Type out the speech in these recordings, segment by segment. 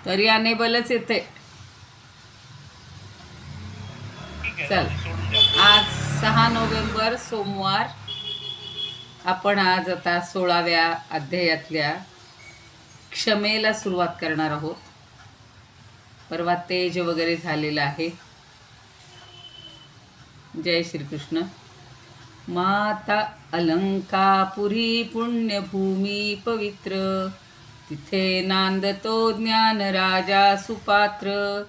तरी अनेबलच येते. चल, आज 6 नोव्हेंबर सोमवार. आपण आज आता 16व्या अध्यायातल्या क्षमेला सुरुवात करणार आहोत. परवा तेज वगैरे झालेलं आहे. जय श्रीकृष्ण. माता अलंकापुरी पुण्यभूमी पवित्र, तिथे नांदतो ज्ञान राजा सुपात्र.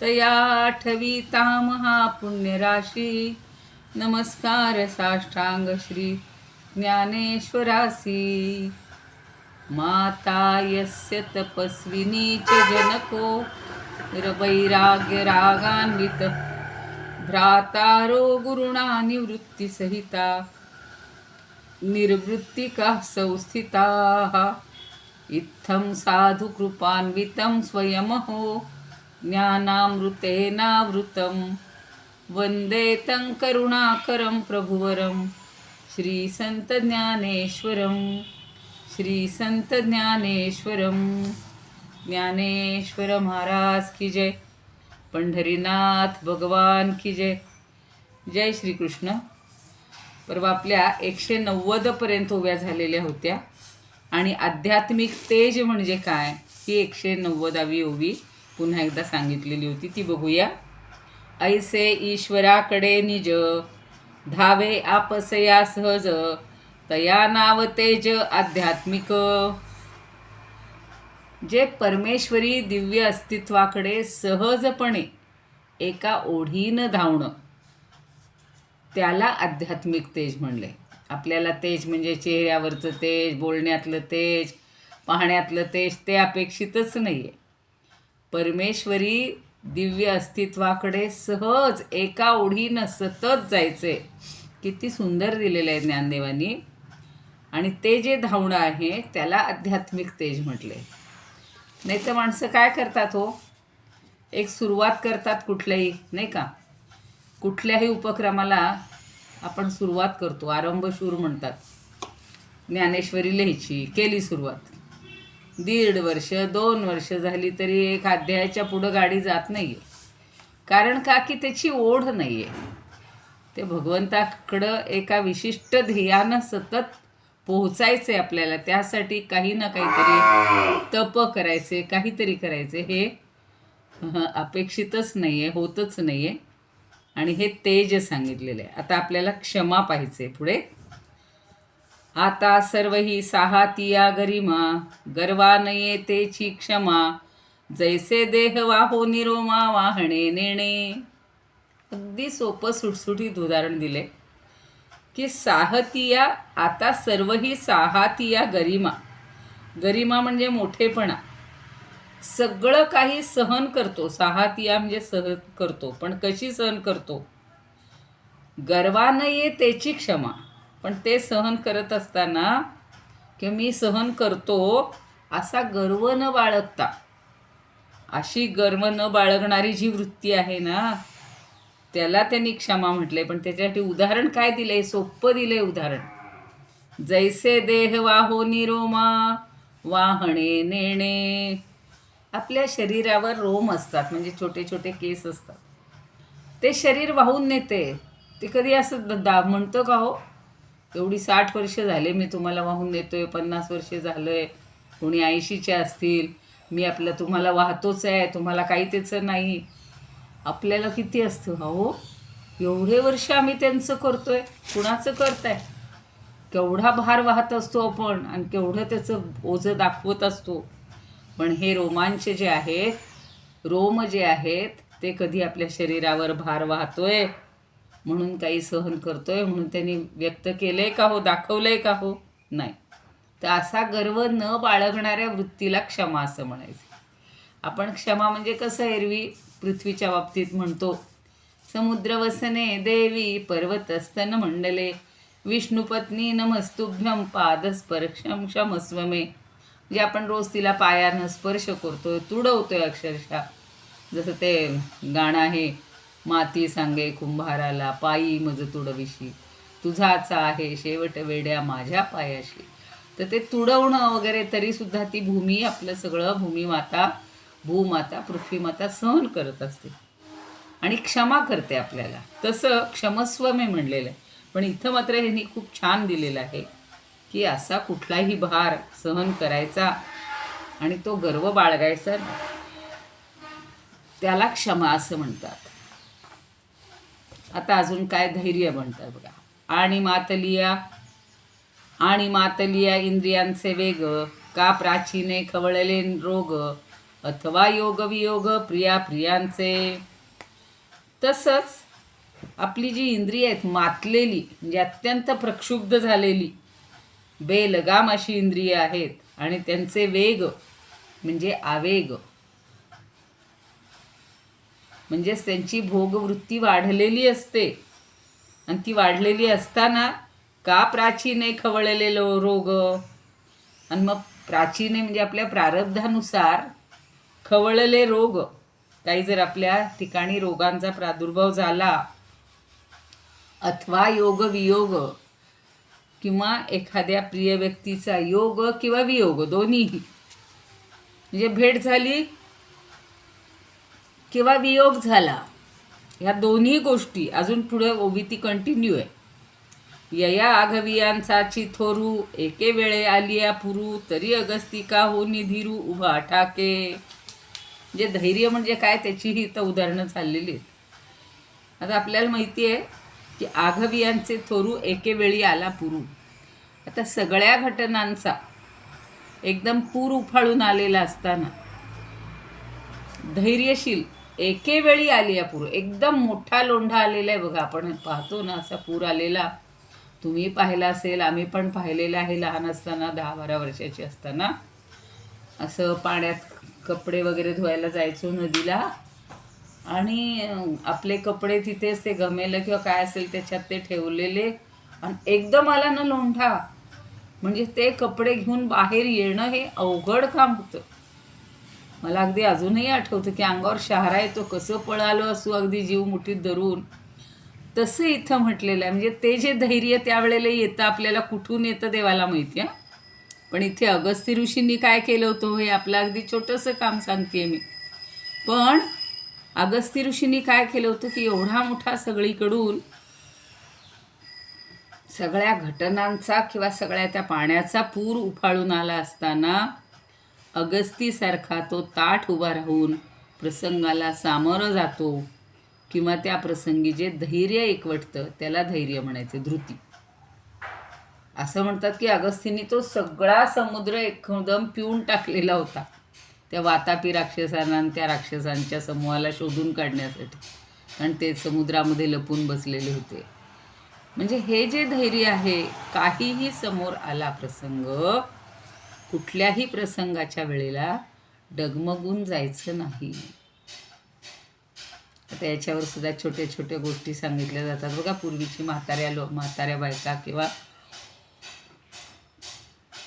तया आठविता महापुण्यराशी, नमस्कार साष्टांग श्री ज्ञानेश्वरासी. माता यस्य तपस्विनी च जनको, निरवैराग्य रागान्वित, भ्रातारो गुरुणा निवृत्तिसहिता, निर्वृत्तिकाः संस्थिताः. इत्थं साधु कृपान्वितं स्वयमहो, ज्ञानामृतेनावृतं, वन्दे तं करुणाकरं प्रभुवरं, श्रीसंतज्ञानेश्वरं. श्रीसंतज्ञानेश्वरं. ज्ञानेश्वर महाराज की जय. पंढरीनाथ भगवान की जय. जय श्रीकृष्ण. परवा आपल्या 190 उभ्या झालेल्या होत्या आणि आध्यात्मिक तेज म्हणजे काय ही 190वी ओवी पुन्हा एकदा सांगितलेली होती, ती बघूया. ऐसे ईश्वराकडे निज, धावे आपसया सहज, तया नाव तेज आध्यात्मिक. जे परमेश्वरी दिव्य अस्तित्वाकडे सहजपणे एका ओढीनं धावणं, त्याला आध्यात्मिक तेज म्हणले. आपल्याला तेज म्हणजे चेहऱ्यावरचं तेज, बोलण्यातलं तेज, पाहण्यातलं तेज ते अपेक्षितच नाही आहे. परमेश्वरी दिव्य अस्तित्वाकडे सहज एका ओढीनं सतत जायचे. किती सुंदर दिलेलं आहे ज्ञानदेवांनी. आणि ते जे धावणं आहे त्याला आध्यात्मिक तेज म्हटले. नाही तर माणसं काय करतात हो, एक सुरुवात करतात कुठल्याही, नाही का, कुठल्याही उपक्रमाला आपण सुरुवात करतो, आरंभशूर म्हणतात. ज्ञानेश्वरी लिहायची, केली सुरुवात, 1.5 वर्ष 2 वर्ष झाली तरी एक अध्यायाच्या पुढं गाडी जात नाही आहे. कारण का की त्याची ओढ नाही आहे. ते भगवंताकडं एका विशिष्ट ध्येयानं सतत पोहोचायचे आपल्याला. त्यासाठी काही ना काहीतरी तप करायचे, काहीतरी करायचे, हे अपेक्षितच नाही आहे, होतच नाही आहे. आणि हे तेज सांगितलेलं आहे. आता आपल्याला क्षमा पाहिजे पुढे. आता सर्व ही साहातिया गरिमा, गर्वा नये तेची क्षमा, जैसे देह वाहो निरोमा वाहणे नेणे. अगदी सोपं सुटसुटीत उदाहरण दिले की साहतिया, आता सर्व ही साहातिया गरिमा. गरिमा म्हणजे मोठेपणा. सगळं काही सहन करतो. साहातिया म्हणजे सहन करतो, पण कशी सहन करतो? गर्वा नये त्याची क्षमा. पण ते सहन करत असताना की मी सहन करतो असा गर्व न बाळगता, अशी गर्व न बाळगणारी जी वृत्ती आहे ना, त्याला त्यांनी क्षमा म्हटले. पण त्याच्यासाठी उदाहरण काय दिले? सोपं दिले उदाहरण. जैसे देह वाहो निरोमा वाहणे नेणे. आपल्या शरीरावर रोम असतात, म्हणजे छोटे छोटे केस असतात. ते शरीर वाहून नेते. ते कधी असं म्हणतं का हो, एवढी 60 वर्ष झाले मी तुम्हाला वाहून नेतोय, 50 वर्ष झालंय, कोणी 80चे असतील, मी आपलं तुम्हाला वाहतोच आहे, तुम्हाला काही त्याचं नाही. आपल्याला किती असतं हो, एवढे वर्ष आम्ही त्यांचं करतोय, कुणाचं करताय? केवढा भार वाहत असतो आपण आणि केवढं त्याचं ओझं दाखवत असतो. पण हे रोमांच जे आहेत, रोम जे आहेत, ते कधी आपल्या शरीरावर भार वाहतोय म्हणून काही सहन करतोय म्हणून त्यांनी व्यक्त केलंय का हो, दाखवलंय का हो? नाही. तर असा गर्व न बाळगणाऱ्या वृत्तीला क्षमा असं म्हणायचं. आपण क्षमा म्हणजे कसं एरवी पृथ्वीच्या बाबतीत म्हणतो, समुद्रवसने देवी पर्वतस्तन मंडले, विष्णुपत्नी नमस्तुभ्यं पादस्पर्शं क्षमस्व मे. म्हणजे आपण रोज तिला पायानं स्पर्श करतोय, तुडवतोय अक्षरशः. जसं ते गाणं आहे, माती सांगे कुंभाराला, पायी मज तुडविशी, तुझाचा आहे शेवट वेड्या माझ्या पायाशी. तर ते तुडवणं वगैरे तरीसुद्धा ती भूमी, आपलं सगळं भूमिमाता, भूमाता, पृथ्वीमाता सहन करत असते आणि क्षमा करते आपल्याला. तसं क्षमस्व मी म्हणलेलं आहे. पण इथं मात्र ह्यांनी खूप छान दिलेलं आहे की असा कुठलाही भार सहन करायचा आणि तो गर्व बाळगायचा नाही. त्याला क्षमा असं म्हणतात. आता अजून काय धैर्य म्हणतात बघा. आणि मातलिया इंद्रियांचे वेग, का प्राचीने खवळले रोग, अथवा योग वियोग प्रिया प्रियांचे. तसंच आपली जी इंद्रिय आहेत मातलेली, म्हणजे अत्यंत प्रक्षुब्ध झालेली बेलगाम अशी इंद्रिय आहेत आणि त्यांचे वेग म्हणजे आवेग, म्हणजेच त्यांची भोगवृत्ती वाढलेली असते. आणि ती वाढलेली असताना का प्राचीने खवळलेले रोग, आणि मग प्राचीने म्हणजे आपल्या प्रारब्धानुसार खवळले रोग, काही जर आपल्या ठिकाणी रोगांचा प्रादुर्भाव झाला, अथवा योग वियोग किंवा एखाद्या प्रिय व्यक्तीचा योग किंवा वियोग दोन्हीही, म्हणजे भेट झाली किंवा वियोग झाला, ह्या दोन्ही गोष्टी अजून पुढे ओबीती कंटिन्यू आहे. यया आघवियांचाची थोरू, एके वेळे आलिया पुरू, तरी अगस्तिका हो निधीरू उभा ठाके. म्हणजे धैर्य म्हणजे काय त्याचीही इथं उदाहरणं चाललेली आहेत. आता आपल्याला माहिती आहे की आघवियांचे थोरू एके वेळी आला पुरू. आता सगळ्या घटनांचा एकदम पूर उफाळून आलेला असताना धैर्यशील एके वेळी आलिया पूर, एकदम मोठा लोंढा आलेला आहे बघा. आपण पाहतो ना असा पूर आलेला, तुम्ही पाहिला असेल, आम्ही पण पाहिलेलं आहे लहान असताना, 10-12 वर्षाची असताना. असं पाण्यात कपडे वगैरे धुवायला जायचो नदीला, आणि आपले कपडे तिथेच ते गमेलं किंवा काय असेल त्याच्यात ते ठेवलेले, आणि एकदम आला ना लोंढा, म्हणजे ते कपडे घेऊन बाहेर येणं हे अवघड काम होतं. मला अगदी अजूनही आठवतं की अंगावर शहारा येतो, कसं पळालो असू अगदी जीव मुठीत धरून. तसं इथं म्हटलेलं आहे. म्हणजे ते जे धैर्य त्यावेळेला येतं आपल्याला, कुठून येतं देवाला माहिती आहे. पण इथे अगस्त्य ऋषींनी काय केलं होतं हे आपलं अगदी छोटंसं काम सांगते मी. पण अगस्त्य ऋषींनी काय केलं होतं की एवढा मोठा सगळीकडून सगळ्या घटनांचा किंवा सगळ्या त्या पाण्याचा पूर उफाळून आला असताना अगस्तीसारखा तो ताठ उभा राहून प्रसंगाला सामोरं जातो, किंवा त्या प्रसंगी जे धैर्य एकवटतं त्याला धैर्य म्हणायचे, धृती. असं म्हणतात की अगस्तींनी तो सगळा समुद्र एकदम पिऊन टाकलेला होता त्या वातापी राक्षसांना आणि त्या राक्षसांच्या समूहाला शोधून काढण्यासाठी, कारण ते समुद्रामध्ये लपून बसलेले होते. म्हणजे हे जे धैर्य आहे, काहीही समोर आला प्रसंग, कुठल्याही प्रसंगाच्या वेळेला डगमगून जायचं नाही. आता याच्यावर सुद्धा छोट्या छोट्या गोष्टी सांगितल्या जातात बघा. पूर्वीची म्हाताऱ्या बायका किंवा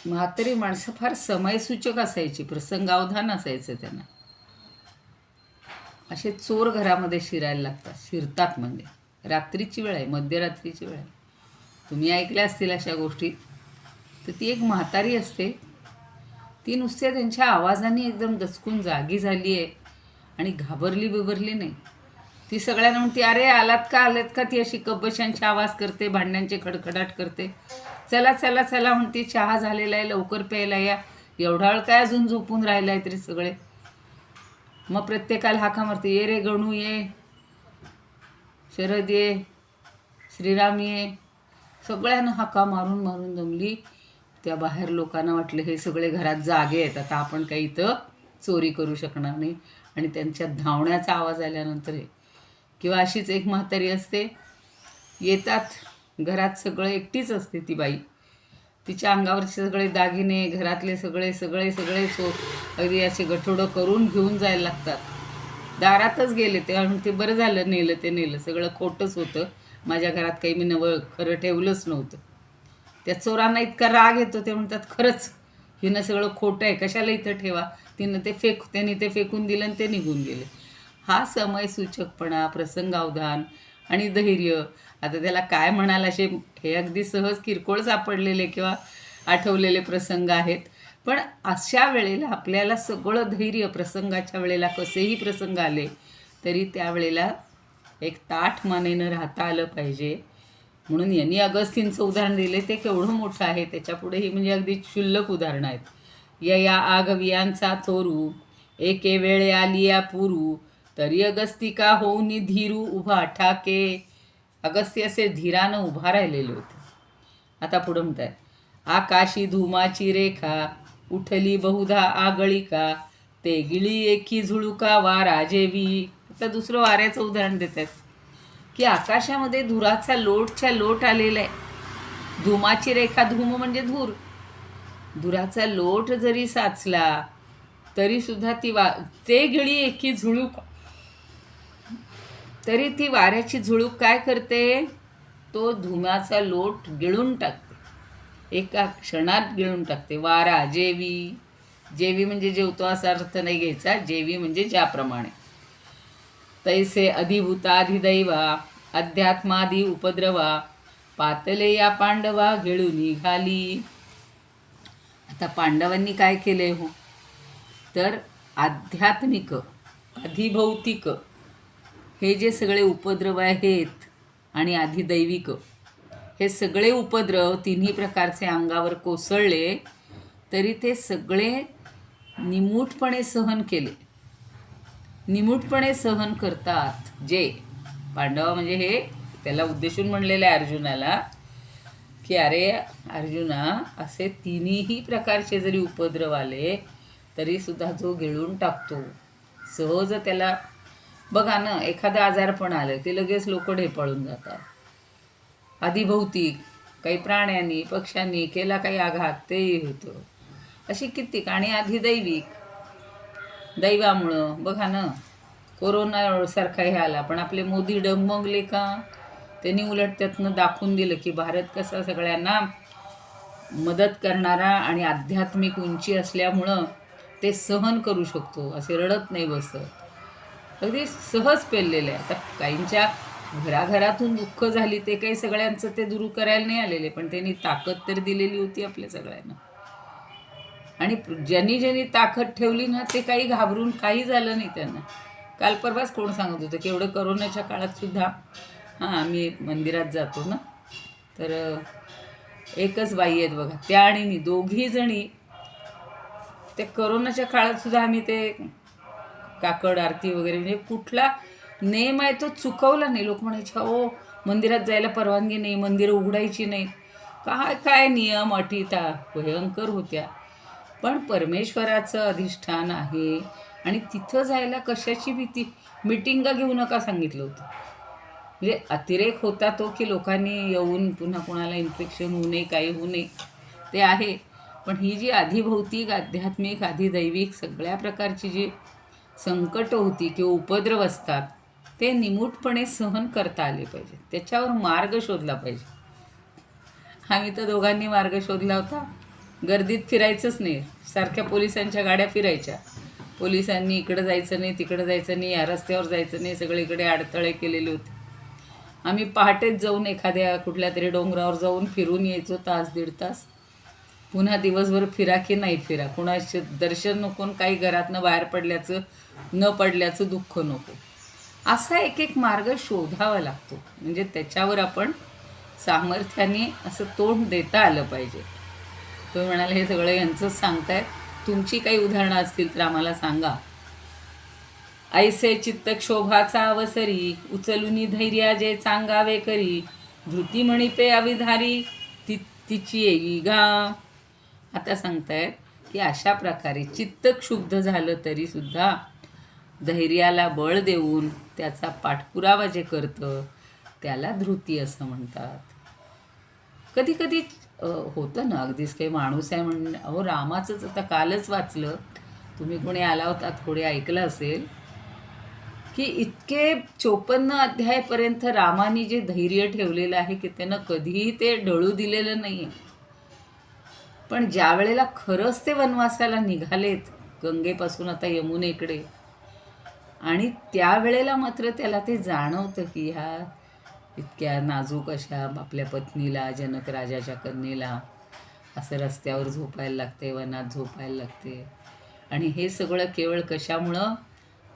म्हातारी माणसं फार समयसूचक असायची, प्रसंगावधान असायचं त्यांना. असे चोर घरामध्ये शिरतात म्हणजे रात्रीची वेळ आहे, मध्यरात्रीची वेळ आहे. तुम्ही ऐकल्या असतील अशा गोष्टी. तर ती एक म्हातारी असते, ती नुसत्या त्यांच्या आवाजाने एकदम दचकून जागी झाली आहे आणि घाबरली बिबरली नाही. ती सगळ्यांना म्हणते, अरे आलात का. ती अशी कब्बशांचे आवाज करते, भांड्यांचे खडखडाट करते. चला चला चला म्हणते, चहा झालेला आहे, लवकर प्यायला या. एवढा वेळ काय अजून झोपून राहिला आहे तरी सगळे. मग प्रत्येकाला हाका मारते, ये रे गणू ये, शरद ये, श्रीराम ये. सगळ्यांना हाका मारून मारून दमली. त्या बाहेर लोकांना वाटलं हे सगळे घरात जागे आहेत, आता आपण काही इथं चोरी करू शकणार नाही. आणि त्यांच्या धावण्याचा आवाज आल्यानंतर किंवा अशीच एक म्हातारी असते, येतात घरात, सगळं एकटीच असते ती बाई. तिच्या अंगावरचे सगळे दागिने, घरातले सगळे सगळे सगळे अगदी असे गठोडं करून घेऊन जायला लागतात. दारातच गेले तेव्हा म्हणते, बरं झालं नेलं ते नेलं, सगळं खोटंच होतं, माझ्या घरात काही मी नवं खरं ठेवलंच नव्हतं. त्या चोरांना इतका राग येतो, ते म्हणतात खरंच हिनं सगळं खोटं आहे, कशाला इथं ठेवा. त्यांनी ते फेकून दिलं आणि ते निघून गेले. हा समयसूचकपणा, प्रसंगावधान आणि धैर्य. आता त्याला काय म्हणाल, असे हे अगदी सहज किरकोळ सापडलेले किंवा आठवलेले प्रसंग आहेत. पण अशा वेळेला आपल्याला सगळं धैर्य, प्रसंगाच्या वेळेला कसेही प्रसंग आले तरी त्यावेळेला एक ताठ मानेनं राहता आलं पाहिजे. म्हणून यांनी अगस्तींचं उदाहरण दिले ते केवढं मोठं आहे. त्याच्यापुढेही म्हणजे अगदी क्षुल्लक उदाहरणं आहेत. यया आगवियांचा चोरू, एके वेळे आलिया पुरू, तरी अगस्तिका होऊन धीरू उभा ठाके. अगस्ती असे धीरानं उभा राहिलेले होते. आता पुढं म्हणताय, आकाशी धुमाची रेखा, उठली बहुधा आगळिका, ते गिळी एकी झुळुका वारा जेवी. आता दुसरं वाऱ्याचं उदाहरण देत आहेत की आकाशामध्ये धुराचा लोटच्या लोट आलेला आहे. धुमाची रेखा, धूम म्हणजे धूर, धुराचा लोट जरी साचला तरी सुद्धा ते गिळी एकी झुळूक, तरी ती वाऱ्याची झुळूक काय करते, तो धुम्याचा लोट गिळून टाकते, एका क्षणात गिळून टाकते. वारा जेवी, जेवी म्हणजे जेवतो असा अर्थ नाही घ्यायचा, जेवी म्हणजे ज्याप्रमाणे. तैसे अधिभूताधिदैवा, अध्यात्मादी उपद्रवा, पातले या पांडवा गिळून निघाली. आता पांडवांनी काय केले हो, तर आध्यात्मिक, अधिभौतिक हे जे सगळे उपद्रव आहेत आणि अधिदैविक हे सगळे उपद्रव तिन्ही प्रकारचे अंगावर कोसळले तरी ते सगळे निमूटपणे सहन केले. निमूटपणे सहन करतात जे पांडव, म्हणजे हे त्याला उद्देशून म्हणलेलं आहे अर्जुनाला की अरे अर्जुना, असे तिन्ही प्रकारचे जरी उपद्रव आले तरीसुद्धा जो गिळून टाकतो सहज. त्याला बघा ना, एखादं आजारपण आलं की लगेच लोक ढेपाळून जातात. अधिभौतिक काही प्राण्यांनी पक्ष्यांनी केला काही आघात तेही होतं, अशी कित्येक. आणि अधिदैविक दैवामुळं बघा ना, कोरोनासारखा हे आला पण आपले मोदी डगमगले का, त्यांनी उलट त्यातनं दाखवून दिलं की भारत कसा सगळ्यांना मदत करणारा आणि आध्यात्मिक उंची असल्यामुळं ते सहन करू शकतो, असे रडत नाही बसत, अगदी सहज पेललेलं आहे. आता काहींच्या घराघरातून दुःख झाली ते काही सगळ्यांचं ते दूर करायला नाही आलेले, पण त्यांनी ताकद तर दिलेली होती आपल्या सगळ्यांना. आणि ज्यांनी ज्यांनी ताकद ठेवली ना ते काही घाबरून काही झालं नाही त्यांना. काल परवाच कोण सांगत होतं की एवढं करोनाच्या काळात सुद्धा, आम्ही मंदिरात जातो ना, तर एकच बाई आहेत बघा, त्या आणि मी दोघी जणी त्या करोनाच्या काळात सुद्धा आम्ही ते काकड आरती वगैरे, म्हणजे कुठला नेम आहे तो चुकवला नाही. लोक म्हणायचे हो मंदिरात जायला परवानगी नाही, मंदिरं उघडायची नाही, काय काय नियम अटी त्या भयंकर होत्या. पण परमेश्वराचं अधिष्ठान आहे आणि तिथं जायला कशाची भीती. मिटिंगा घेऊ नका सांगितलं होतं. म्हणजे अतिरेक होता तो की लोकांनी येऊन पुन्हा कोणाला इन्फेक्शन होऊ नये, काही होऊ नये, ते आहे. पण ही जी अधिभौतिक, आध्यात्मिक, अधिदैविक सगळ्या प्रकारची जी संकटं होती किंवा उपद्रव असतात ते निमूटपणे सहन करता आले पाहिजे, त्याच्यावर मार्ग शोधला पाहिजे. आम्ही तर दोघांनी मार्ग शोधला होता. गर्दीत फिरायचंच नाही, सारख्या पोलिसांच्या गाड्या फिरायच्या, पोलिसांनी इकडं जायचं नाही, तिकडं जायचं नाही, या रस्त्यावर जायचं नाही, सगळीकडे अडथळे केलेले होते. आम्ही पहाटेच जाऊन एखाद्या कुठल्या तरी डोंगरावर जाऊन फिरून यायचो, तास दीड तास. पुन्हा दिवसभर फिरा की नाही फिरा, कुणाचे दर्शन नको, काही घरातनं बाहेर पडल्याचं न पडल्याचं दुःख नको, असा एक एक मार्ग शोधावा लागतो. म्हणजे त्याच्यावर आपण सामर्थ्याने असं तोंड देता आलं पाहिजे. तुम्ही म्हणाल हे सगळं यांचंच सांगतायत, तुमची काही उदाहरणं असतील तर आम्हाला सांगा. ऐसे चित्तक्षोभाचा अवसरी, उचलुनी धैर्या जे चांगावे करी, धृती म्हणिपे अविधारी तिची येई गा. आता सांगतायत की अशा प्रकारे चित्त क्षुब्ध झालं तरीसुद्धा धैर्याला बळ देऊन त्याचा पाठपुरावा जे करतं त्याला धृती असं म्हणतात. कधी कधी होतं ना, अगदीच काही माणूस आहे म्हणून, अहो रामाचंच आता कालच वाचलं, तुम्ही कोणी आला होतात, कोणी ऐकलं असेल की इतके 54 अध्यायपर्यंत रामाने जे धैर्य ठेवलेलं आहे की त्यानं कधीही ते ढळू दिलेलं नाही आहे. पण ज्या वेळेला खरंच ते वनवासाला निघालेत गंगेपासून आता यमुनेकडे, आणि त्यावेळेला मात्र त्याला ते जाणवतं की ह्या इतक्या नाजूक अशा आपल्या पत्नीला, जनक राजाच्या कन्येला असं रस्त्यावर झोपायला लागते, वनात झोपायला लागते. आणि हे सगळं केवळ कशामुळं?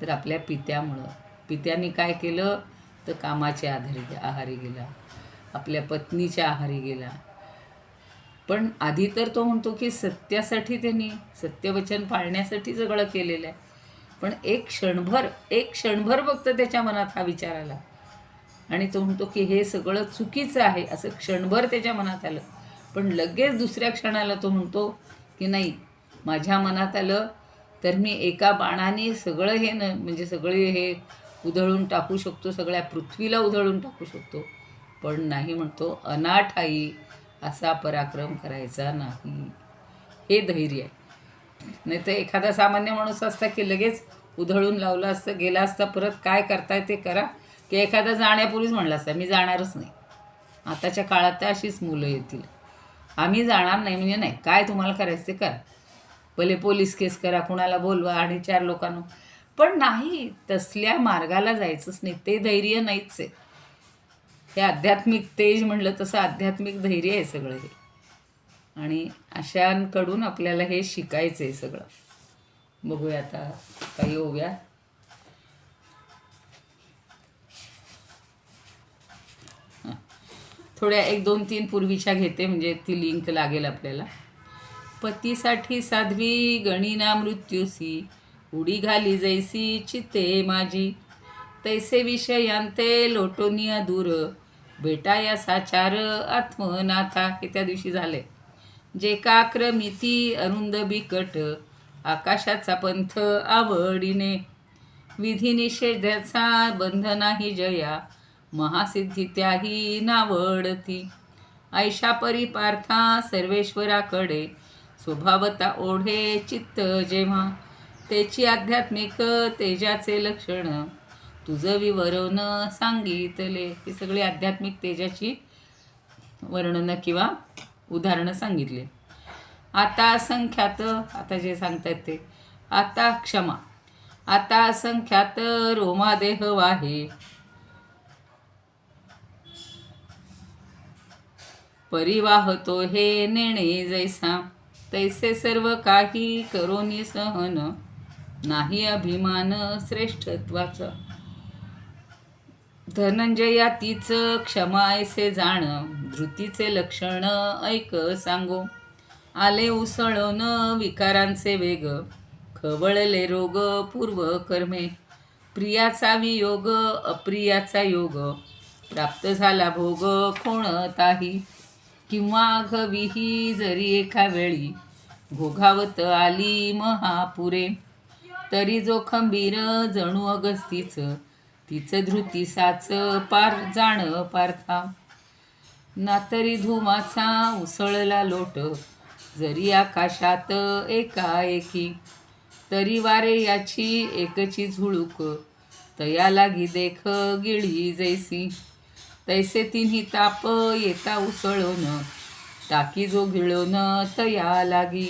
तर आपल्या पित्यामुळं. पित्याने काय केलं? तर कामाच्या आहारी गेला, आपल्या पत्नीच्या आहारी गेला. पण आधी तर तो म्हणतो की सत्यासाठी त्यांनी सत्यवचन पाळण्यासाठी सगळं केलेलं आहे. पण एक क्षणभर फक्त त्याच्या मनात हा विचार आला आणि तो म्हणतो की हे सगळं चुकीचं आहे असं क्षणभर त्याच्या मनात आलं. पण लगेच दुसऱ्या क्षणाला तो म्हणतो की नाही, माझ्या मनात आलं तर मी एका बाणाने सगळं हे म्हणजे सगळे हे उधळून टाकू शकतो, सगळ्या पृथ्वीला उधळून टाकू शकतो. पण नाही, म्हणतो अनाठाई असा पराक्रम करायचा नाही. हे धैर्य आहे. नाही तर एखादा सामान्य माणूस असता की लगेच उधळून लावलं असतं, गेला असता, परत काय करताय ते करा, की एखादा जाण्यापूर्वीच म्हणलं असतं मी जाणारच नाही. आताच्या काळात तर अशीच मुलं येतील, आम्ही जाणार नाही म्हणजे नाही, काय तुम्हाला करायचं ते करा, भले पोलीस केस करा, कुणाला बोलवा आणि 4 लोकांना. पण नाही, तसल्या मार्गाला जायचंच नाही. ते धैर्य नाहीच आहे. हे आध्यात्मिक तेज म्हणलं तसं आध्यात्मिक धैर्य आहे सगळं हे. आणि अशांकडून आपल्याला हे शिकायचं आहे सगळं. बघूया आता काही ओव्या. थोड्या 1 2 3 पूर्वीच्या घेते, म्हणजे ती लिंक लागेल आपल्याला. पतीसाठी साध्वी गणिना मृत्यूसी, उडी घाली जैसी चित्ते माझी, तैसे विषयांते लोटोनिया दूर, भेटाया साचार आत्मनाथा. हे त्या दिवशी झाले. जे काक्रमिती अरुंद बिकट, आकाशाचा पंथ आवडीने, विधिनिषेधाचा बंध नाही जया, महासिद्धी त्याही नावडती. ऐशा परिपार्था सर्वेश्वराकडे, स्वभावता ओढे चित्त जेव्हा, त्याची आध्यात्मिक तेजाचे लक्षण, तुझं विवरण सांगितले. ही सगळी आध्यात्मिक तेजाची वर्णनं किंवा उदाहरणं सांगितले. आता असंख्यात, आता जे सांगतात ते, आता क्षमा, आता असंख्यात रोमादेह वाहे, परिवाहतो हे नेणे जैसा, तैसे सर्व काही करोनी सहन, नाही अभिमान श्रेष्ठत्वाचा. धनंजया तीच क्षमा ऐसे जाण, धृतीचे लक्षण ऐक सांगो, आले उसळून विकारांचे वेग, खवळले रोग पूर्व कर्मे, प्रियाचा वियोग अप्रियाचा योग, प्राप्त झाला भोग कोणताही, किंवा अघविही जरी एका वेळी, भोगावत आली महापुरे, तरी जो खंबीर जणू अगस्तीच, तीच धृती साच पार जाण पार्था, ना तरी धुमाचा उसळला लोट, जरी आकाशात एकाएकी, तरी वारे याची एकची झुळूक, तया लागी देख गिळी जैसी, तैसे तिन्ही ताप येता उसळून, टाकी जो गिळून तया लागी,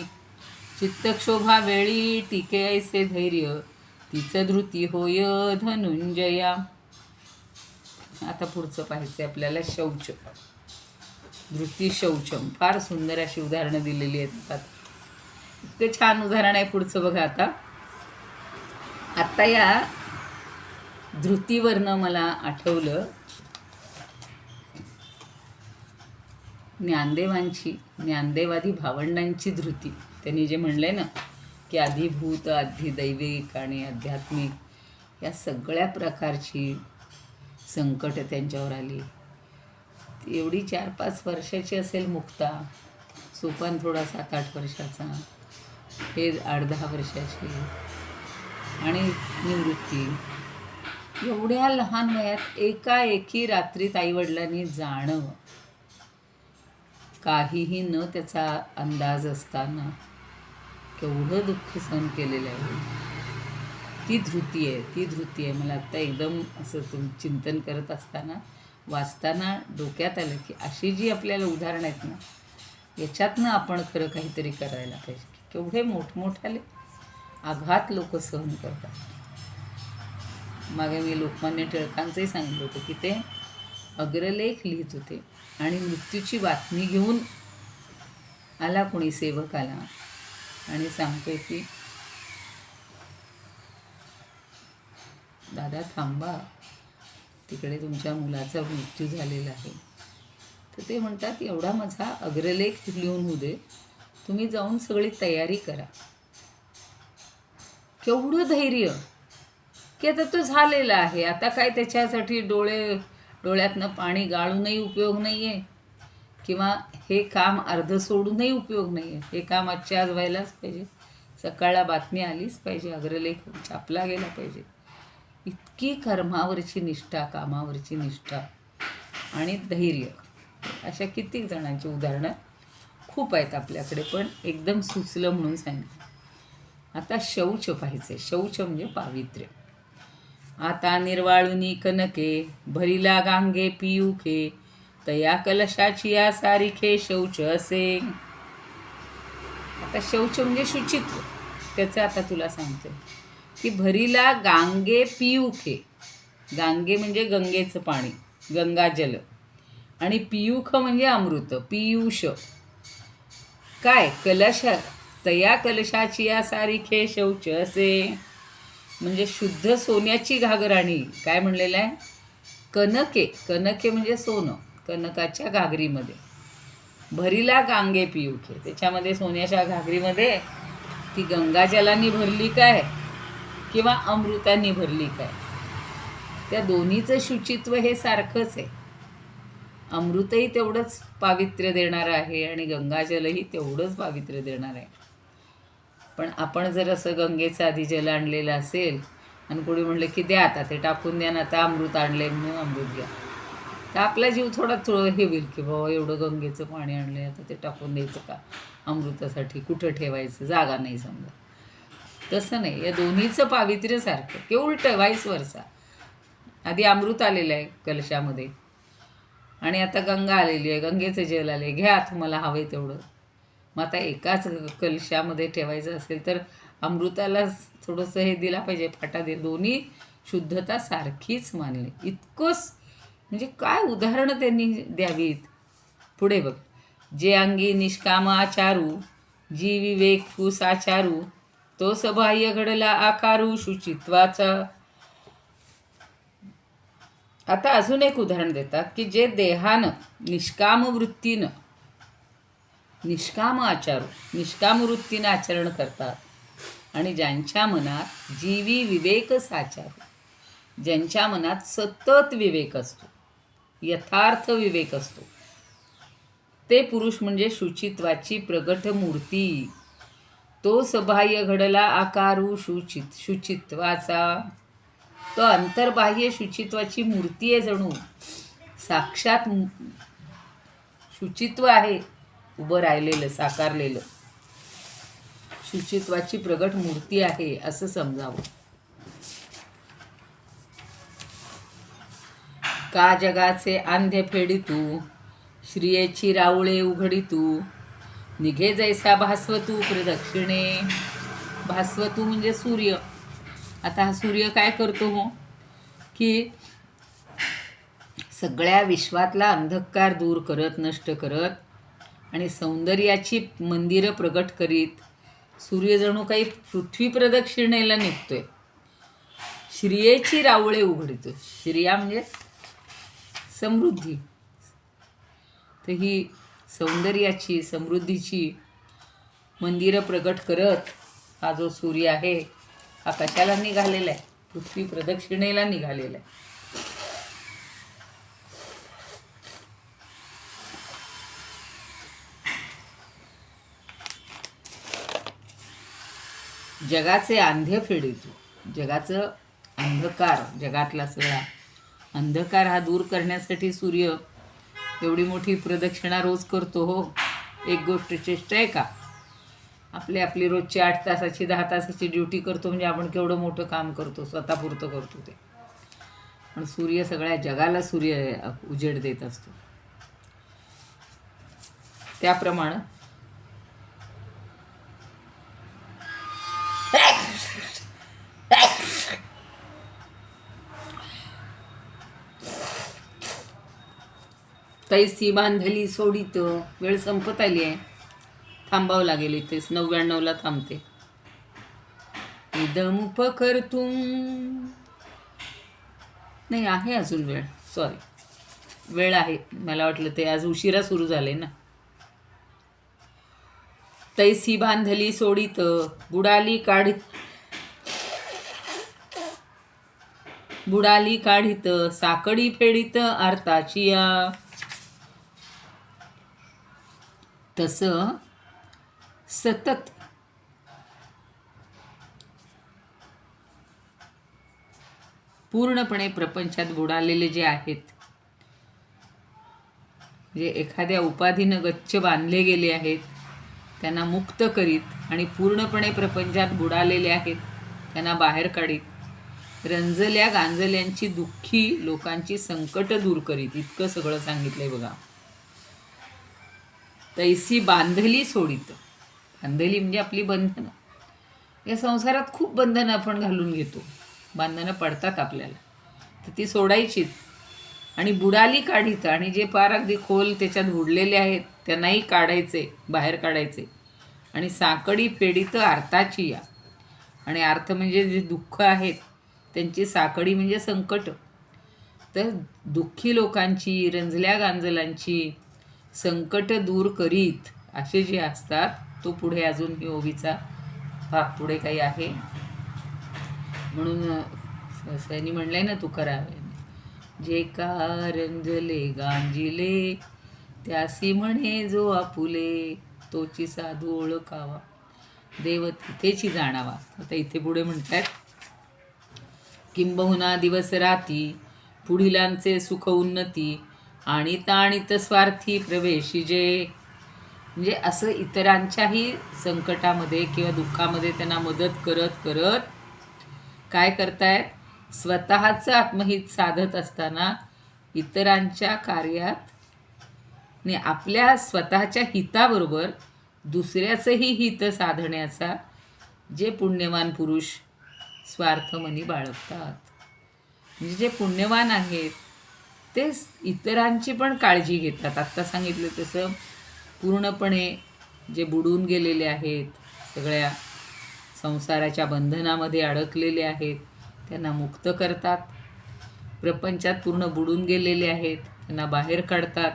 चित्तक्षोभा वेळी टिके ऐसे धैर्य, तीच धृती होय धनुंजया. आता पुढचं पाहायचं आपल्याला. शौच, धृती शौचम. फार सुंदर अशी उदाहरणं दिलेली आहेत. इतकं छान उदाहरण आहे पुढचं बघा. आता या धृतीवरनं मला आठवलं ज्ञानदेवादी भावंडांची धृती. त्यांनी जे म्हणलंय ना की आधिभूत, आधिदैविक आणि आध्यात्मिक या सगळ्या प्रकारची संकट त्यांच्यावर आली. एवढी 4-5 वर्षाची असेल मुक्ता, सोपान थोडा 7-8 वर्षाचा, हे 8-10 वर्षाची, आणि निवृत्ती. एवढ्या लहान वयात एकाएकी रात्रीत आईवडिलांनी जाणं, काहीही न त्याचा अंदाज असताना केवढं दुःख सहन केलेलं आहे. ती धृती आहे. मला आत्ता एकदम असं चिंतन करत असताना, वाचताना डोक्यात आलं की अशी जी आपल्याला उदाहरणं आहेत ना, याच्यातनं आपण खरं काहीतरी करायला पाहिजे. केवढे मोठमोठाले आघात लोक सहन करतात. मागे मी लोकमान्य टिळकांचंही सांगितलं होतं की ते अग्रलेख लिहित होते आणि मृत्यूची बातमी घेऊन आला कोणी सेवक आला आणि सांगतोय की दादा थांबा, तिकडे तुमच्या मुलाचा मृत्यू झालेला आहे. तर ते म्हणतात एवढा माझा अग्रलेख लिहून होऊ दे, तुम्ही जाऊन सगळी तयारी करा. केवढं धैर्य की आता तो झालेला आहे, आता काय त्याच्यासाठी डोळ्यातनं पाणी गाळूनही उपयोग नाही आहे, किंवा हे काम अर्ध सोडूनही उपयोग नाही आहे. हे काम आजच्या आज व्हायलाच पाहिजे, सकाळला बातमी आलीच पाहिजे, अग्रलेख छापला गेला पाहिजे. इतकी कर्मावरची निष्ठा, कामावरची निष्ठा आणि धैर्य, अशा कित्येक जणांची उदाहरणं खूप आहेत आपल्याकडे, पण एकदम सुचलं म्हणून सांगितलं. आता शौच पाहिजे. शौच म्हणजे पावित्र्य. आता निर्वाळुनी कनके, भरिला गांगे पियुखे, तया कलशाची या सारिखे शौच असे. आता शौच म्हणजे शुचित्व. त्याचं आता तुला सांगते की भरिला गांगे पियुखे. गांगे म्हणजे गंगेचं पाणी, गंगाजल, आणि पियुख म्हणजे अमृत, पियुष. काय कलश, तया कलशाची या सारिखे शौच असे, म्हणजे शुद्ध सोन्याची घागराणी. काय म्हणलेलं आहे? कनके. कनके म्हणजे सोनं, कनकाच्या घागरीमध्ये. भरिला गांगे पियुखे, त्याच्यामध्ये सोन्याच्या घागरीमध्ये ती गंगाजलांनी भरली काय किंवा अमृतांनी भरली काय. त्या दोन्हीचं शुचित्व हे सारखंच आहे. अमृतही तेवढंच पावित्र्य देणारं आहे आणि गंगाजलही तेवढंच पावित्र्य देणार आहे. पण आपण जर असं गंगेचं आधी जल आणलेलं असेल आणि कोणी म्हणलं की द्या आता, ते टाकून द्या ना, आता अमृत आणले म्हणून अमृत घ्या, तर आपला जीव थोडं हे होईल की बाबा एवढं गंगेचं पाणी आणलं, आता ते टाकून द्यायचं का अमृतासाठी, कुठं ठेवायचं, जागा नाही समजा. तसं नाही, या दोन्हीचं पावित्र्य सारखं, की उलटं व्हाईस वर्सा. आधी अमृत आलेलं आहे कलशामध्ये आणि आता गंगा आलेली आहे, गंगेचं जल आले, घ्या तुम्हाला हवं आहे तेवढं. मग आता एकाच कलशामध्ये ठेवायचं असेल तर अमृताला थोडंसं हे दिला पाहिजे, फाटा दे. दोन्ही शुद्धता सारखीच मानली. इतकंच म्हणजे काय उदाहरणं त्यांनी द्यावीत. पुढे बघ, जे अंगी निष्काम आचारू, जी विवेक कुसाचारू, तो सबाह्य घडला आकारू शुचित्वाचा. आता अजून एक उदाहरण देतात की जे देहानं, निष्काम वृत्तीनं, निष्काम आचारू, निष्काम वृत्तीनं आचरण करतात आणि ज्यांच्या मनात जीवी विवेक साचारू, ज्यांच्या मनात सतत विवेक असतो, यथार्थ विवेक असतो, ते पुरुष म्हणजे शुचित्वाची प्रगट मूर्ती. तो सबाह्य घडला आकारू शुचित्वाचा. तो अंतर्बाह्य शुचित्वाची मूर्ती आहे, जणू साक्षात शुचित्व आहे उभं राहिलेलं, साकारलेलं, शुचित्वाची प्रगट मूर्ती आहे असं समजावं. का जगाचे आंध्य फेडितू, श्रियेची राऊळे उघडितू, निघे जैसा भास्वतू प्रदक्षिणे. भास्वतू म्हणजे सूर्य. आता हा सूर्य काय करतो हो, की सगळ्या विश्वातला अंधकार दूर करत, नष्ट करत आणि सौंदर्याची मंदिरं प्रगट करीत सूर्य जणू काही पृथ्वी प्रदक्षिणेला निघतोय. श्रियेची राऊळे उघडितो. श्रिया म्हणजे समृद्धी. तर ही सौंदर्याची, समृद्धीची मंदिरं प्रगट करत हा जो सूर्य आहे, हा कशाला निघालेला आहे? पृथ्वी प्रदक्षिणेला निघालेला आहे. जगाचे अंध्य फेडितो. जगाचं अंधकार, जगातला सगळा अंधकार हा दूर करण्यासाठी सूर्य एवढी मोठी प्रदक्षिणा रोज करतो हो. एक गोष्ट चेष्टा आहे का? आपली रोजची 8 तासाची 10 तासाची ड्युटी करतो म्हणजे आपण केवढं मोठं काम करतो, स्वतःपुरतं करतो ते. पण सूर्य सगळ्या जगाला सूर्य उजेड देत असतो. त्याप्रमाणे तैसी बांधली सोडित. वेळ संपत आली आहे. थांबावं लागेल, इथेच 99ला थांबते. इदमुपकर्तुं, नाही आहे अजून वेळ, सॉरी वेळ आहे. मला वाटलं ते आज उशिरा सुरू झाले ना. तैसी बांधली सोडीत बुडाली काढीत साकडी फेडीत आरताचिया. तस सतत पूर्णपणे प्रपंचात बुडालेले जे आहेत, जे एखाद्या उपाधीनं गच्च बांधले गेले आहेत, त्यांना मुक्त करीत आणि पूर्णपणे प्रपंचात बुडालेले आहेत त्यांना बाहेर काढीत, रंजल्या गांजल्यांची दुःखी लोकांची संकट दूर करीत. इतकं सगळं सांगितलंय बघा. तैसी बांधली सोडीत, बांधली म्हणजे आपली बंधनं. या संसारात खूप बंधनं आपण घालून घेतो, बंधनं पडतात आपल्याला, तर ती सोडायचीच. आणि बुडाली काढीत, आणि जे पार अगदी खोल त्याच्यात बुडलेले आहेत त्यांनाही काढायचे, बाहेर काढायचे. आणि साकडी फेडीत अर्थाची या, आणि अर्थ म्हणजे जे दुःख आहेत त्यांची साकडी म्हणजे संकट. तर दुःखी लोकांची, रंजल्या गांजलांची संकट दूर करीत असे जे असतात, तो पुढे अजून ही ओवीचा भाग पुढे काही आहे. म्हणून त्यांनी म्हणलंय ना तुकाराम, जे का रंजले गांजिले त्यासी म्हणे जो आपुले, तोची साधू ओळखावा देव तिथेची जाणावा. आता इथे पुढे म्हणतात, किंबहुना दिवस राती पुढिलांचे सुख उन्नती आणि ताणित स्वार्थी प्रवेशिजे. म्हणजे असं इतरांच्याही संकटामध्ये किंवा दुःखामध्ये त्यांना मदत करत करत काय करतायत, स्वतःचं आत्महित साधत असताना इतरांच्या कार्यात आणि आपल्या स्वतःच्या हिताबरोबर दुसऱ्याचंही हित साधण्याचा जे पुण्यवान पुरुष स्वार्थमनी बाळगतात. म्हणजे जे पुण्यवान आहेत ते इतरांची पण काळजी घेतात. आत्ता सांगितलं तसं पूर्णपणे जे बुडून गेलेले आहेत, सगळ्या संसाराच्या बंधनामध्ये अडकलेले आहेत, त्यांना मुक्त करतात. प्रपंचात पूर्ण बुडून गेलेले आहेत त्यांना बाहेर काढतात.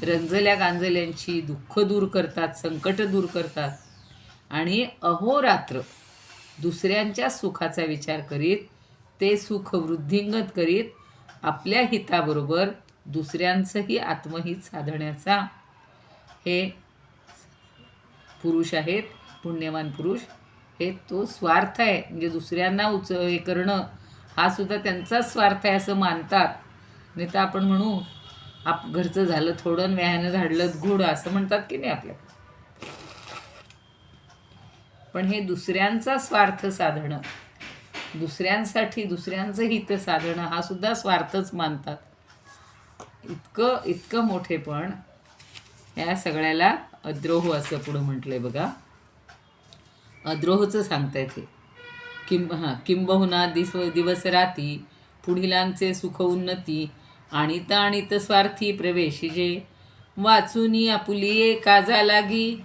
रंजल्या गांजल्यांची दुःख दूर करतात, संकट दूर करतात. आणि अहोरात्र दुसऱ्यांच्या सुखाचा विचार करीत, ते सुख वृद्धिंगत करीत आपल्या हिताबरोबर दुसऱ्यांचंही आत्महित साधण्याचा हे पुरुष आहेत, पुण्यवान पुरुष. हे तो स्वार्थ आहे, म्हणजे दुसऱ्यांना हे करणं हा सुद्धा त्यांचाच स्वार्थ आहे असं मानतात. नाही तर आपण म्हणू घरचं झालं थोडं, व्यायानं झाडलं घोडं, असं म्हणतात की नाही आपल्या. पण हे दुसऱ्यांचा स्वार्थ साधणं, दुसऱ्यांसाठी दुसऱ्यांचं हित साधणं हा सुद्धा स्वार्थच मानतात. इतकं मोठेपण या सगळ्याला अद्रोह असं पुढं म्हटलंय बघा. अद्रोहचं सांगतायत हे. किंबहुना दिवस राती पुढिलांचे सुख उन्नती आणि ताणित स्वार्थी प्रवेशिजे. वाचुनी आपुलिये काजा लागी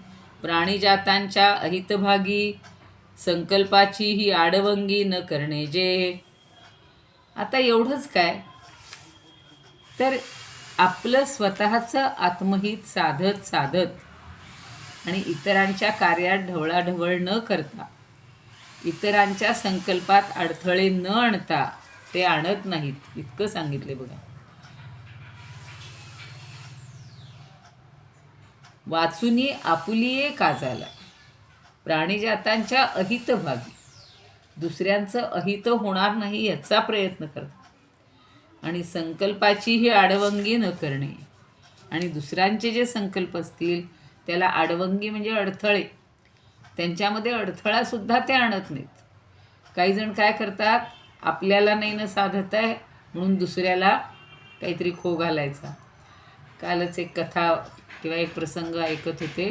प्राणीजातांच्या अहितभागी संकल्पाची ही आडवंगी न करणे जे. आता एवढंच काय, तर आपलं स्वतःचं आत्महित साधत साधत आणि इतरांच्या कार्यात ढवळाढवळ न करता, इतरांच्या संकल्पात अडथळे न आणता ते आणत नाहीत. इतकं सांगितले बघा. वाचुनी आपुलिये काजाला प्राणीजातांच्या अहित भागी, दुसऱ्यांचं अहित होणार नाही याचा प्रयत्न करतात. आणि संकल्पाची ही आडवंगी न करणे, आणि दुसऱ्यांचे जे संकल्प असतील त्याला आडवंगी म्हणजे अडथळे, त्यांच्यामध्ये अडथळासुद्धा ते आणत नाहीत. काही जण काय करतात, आपल्याला नाही न साधत आहे म्हणून दुसऱ्याला काहीतरी खो घालायचा. कालच एक कथा किंवा एक प्रसंग ऐकत होते,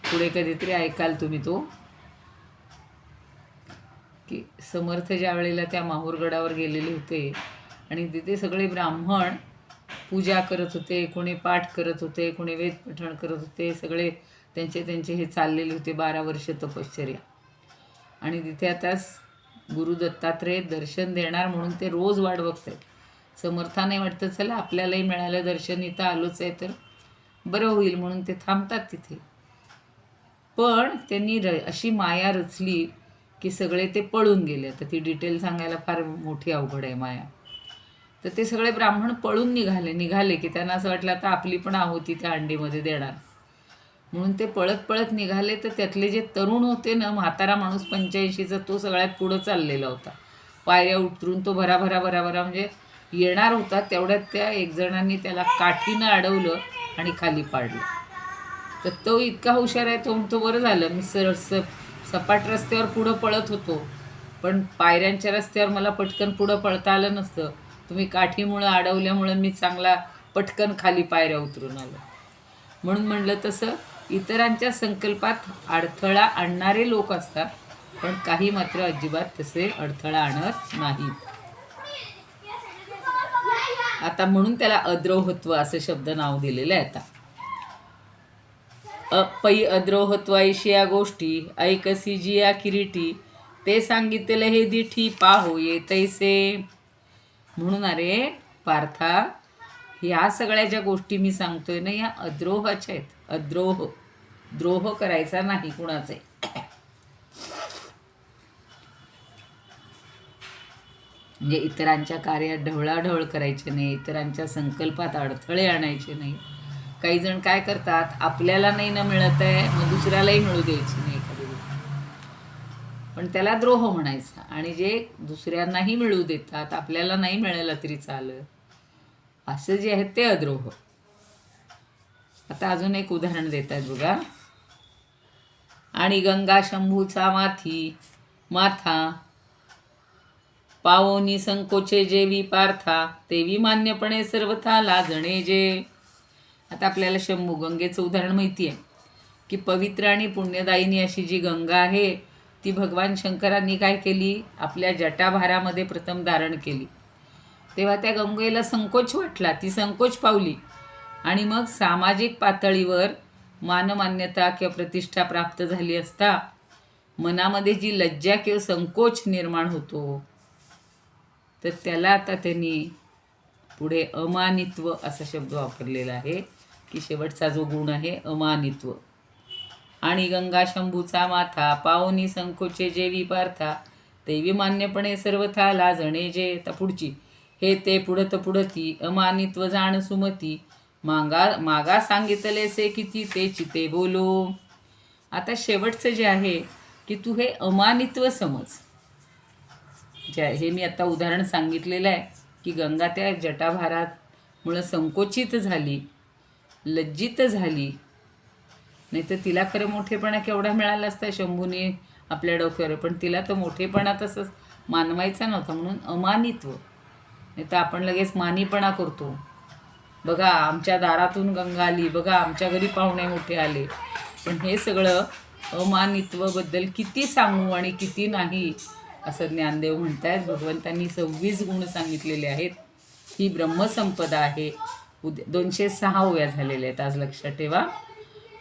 पुढे कधीतरी ऐकाल तुम्ही तो, की समर्थ ज्या वेळेला त्या माहूरगडावर गेलेले होते आणि तिथे सगळे ब्राह्मण पूजा करत होते, कोणी पाठ करत होते, कोणी वेद पठण करत होते. सगळे त्यांचे हे चाललेले होते 12 वर्ष तपश्चर्या. आणि तिथे आता गुरु दत्तात्रेय दर्शन देणार म्हणून ते रोज वाट बघत आहेत. समर्थाने वाटतं चला आपल्यालाही मिळालं दर्शन, इथं आलोच आहे तर बरं होईल म्हणून ते थांबतात तिथे. पण त्यांनी अशी माया रचली की सगळे ते पळून गेले. तर ती डिटेल सांगायला फार मोठी अवघड आहे माया. तर ते सगळे ब्राह्मण पळून निघाले की त्यांना असं वाटलं आता आपली पण आहुती त्या अंडीमध्ये देणार म्हणून ते पळत निघाले. तर त्यातले जे तरुण होते ना, म्हातारा माणूस 85चा, तो सगळ्यात पुढं चाललेला होता. पायऱ्या उतरून तो भराभरा म्हणजे येणार होता. तेवढ्यात त्या एक जणांनी त्याला काठीनं अडवलं आणि खाली पाडलं. तर तो इतका हुशार आहे, तो बरं झालं मी सपाट रस्त्यावर पुढं पळत होतो, पण पायऱ्यांच्या रस्त्यावर मला पटकन पुढं पळता आलं नसतं. तुम्ही काठीमुळं अडवल्यामुळं मी चांगला पटकन खाली पायऱ्या उतरून आलो. म्हणून म्हणलं तसं इतरांच्या संकल्पात अडथळा आणणारे लोक असतात, पण काही मात्र अजिबात तसे अडथळा आणत नाहीत. आता म्हणून त्याला अद्रोहत्व असं शब्द नाव दिलेलं आहे. आता पै अद्रोहत्वाईशी या गोष्टी ऐकसी जिया किरीटी, ते सांगितले हे दिठी पाहो ये तैसे. म्हणून अरे पार्था, ह्या सगळ्या ज्या गोष्टी मी सांगतोय ना, या अद्रोहाच्या आहेत. द्रोह करायचा नाही कुणाचे. म्हणजे इतरांच्या कार्यात ढवळाढवळ करायचे नाही, इतरांच्या संकल्पात अडथळे आणायचे नाही. काही जण काय करतात, आपल्याला नाही ना मिळत आहे मग दुसऱ्यालाही मिळू द्यायची नाही एखादी गोष्ट, पण त्याला द्रोह म्हणायचा. आणि जे दुसऱ्यांनाही मिळू देतात, आपल्याला नाही मिळालं तरी चालत, असं जे आहे ते अद्रोह. आता अजून एक उदाहरण देत आहेत बघा. आणि गंगा शंभूचा माथा पावोनी संकोचे जेवी पार्था, तेवी मान्यपणे सर्वथा लाजणे जे. आता आपल्याला शंभू गंगेचं उदाहरण माहिती आहे की पवित्र आणि पुण्यदायिनी अशी जी गंगा आहे ती भगवान शंकरांनी काय केली, आपल्या जटाभारामध्ये प्रथम धारण केली. तेव्हा त्या गंगेला संकोच वाटला, ती संकोच पावली. आणि मग सामाजिक पातळीवर मानमान्यता किंवा प्रतिष्ठा प्राप्त झाली असता मनामध्ये जी लज्जा किंवा संकोच निर्माण होतो, तर त्याला आता त्यांनी पुढे अमानित्व असा शब्द वापरलेला आहे की शेवटचा जो गुण आहे अमानित्व. आणि गंगा शंभूचा माथा पावनी संकोचे जेवी पार्था, तेवी मान्यपणे सर्वथा लाजणे जे. आता पुढची हे ते पुढत पुढती अमानित्व जाण सुमती, मागा सांगितलेसे किती ते चिते बोलो. आता शेवटचं जे आहे की तू हे अमानित्व समज. हे मी आता उदाहरण सांगितलेलं आहे की गंगा त्या जटाभारामुळं संकोचित झाली, लज्जित झाली, नाही तर तिला खरं मोठेपणा केवढा मिळाला असता शंभूने आपल्या डोक्यावर, पण तिला तर मोठेपणा तसंच मानवायचा नव्हता म्हणून अमानित्व. नाही तर आपण लगेच मानीपणा करतो, बघा आमच्या दारातून गंगा आली, बघा आमच्या घरी पाहुणे मोठे आले. पण हे सगळं अमानित्वाबद्दल किती सांगू आणि किती नाही असं ज्ञानदेव म्हणत आहेत. भगवंतांनी 26 गुण सांगितलेले आहेत. ही ब्रह्मसंपदा आहे. उद्या 206 ओव्या झालेल्या आहेत, आज लक्षात ठेवा.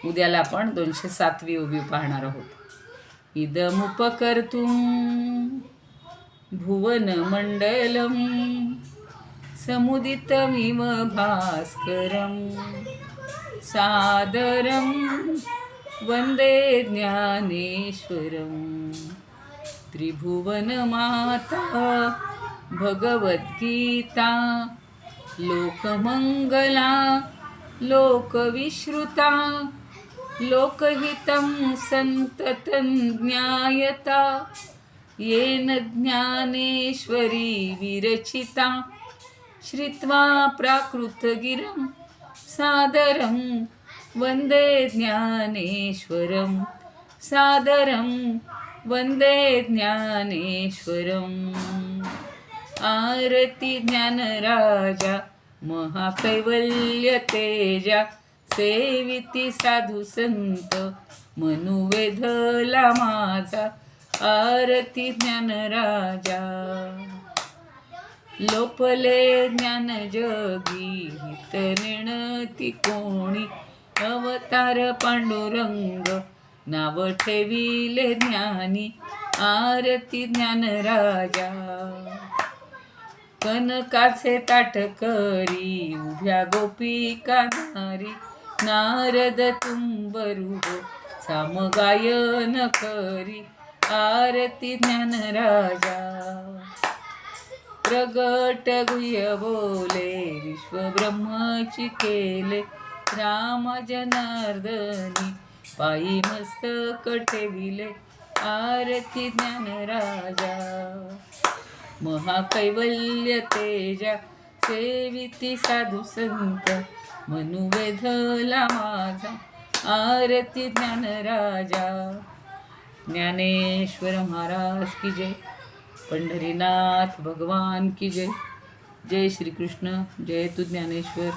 उद्याला आपण 207वी ओवी पाहणार आहोत. इदमुपकर्तुं भुवन मंडलम समुदितमिव भास्करम सादरम वंदे ज्ञानेश्वरम. त्रिभुवनमाता भगवद्गीता लोकमंगला लोकविश्रुता लोकहितं संततं ज्ञायता येन ज्ञानेश्वरी विरचिता. श्रुत्वा प्राकृतगिरं सादरं वन्दे ज्ञानेश्वरं सादरं वन्दे ज्ञानेश्वरम्. आरती ज्ञानराजा महाकैवल्य तेजा सेविती साधू संत मनुवेधला माझा. आरती ज्ञानराजा. लोपले ज्ञान जगी हित नेणती कोणी अवतार पांडुरंग नाव ठेविले ज्ञानी आरती ज्ञान राजा कनकाचे ताट करी उभ्या गोपिका नारी नारद तुंबरू सामगायन करी आरती ज्ञान राजा प्रगट गुह्य बोले विश्वब्रह्मची केले राम जनार्दनी पायी मस्तक ठेविले आरती ज्ञान राजा महाकैवल्य तेजा सेविती साधू संत मनुवेधला माझा आरती ज्ञान राजा ज्ञानेश्वर महाराज की जय पंढरीनाथ भगवान की जय जय श्री कृष्ण जय तू ज्ञानेश्वर।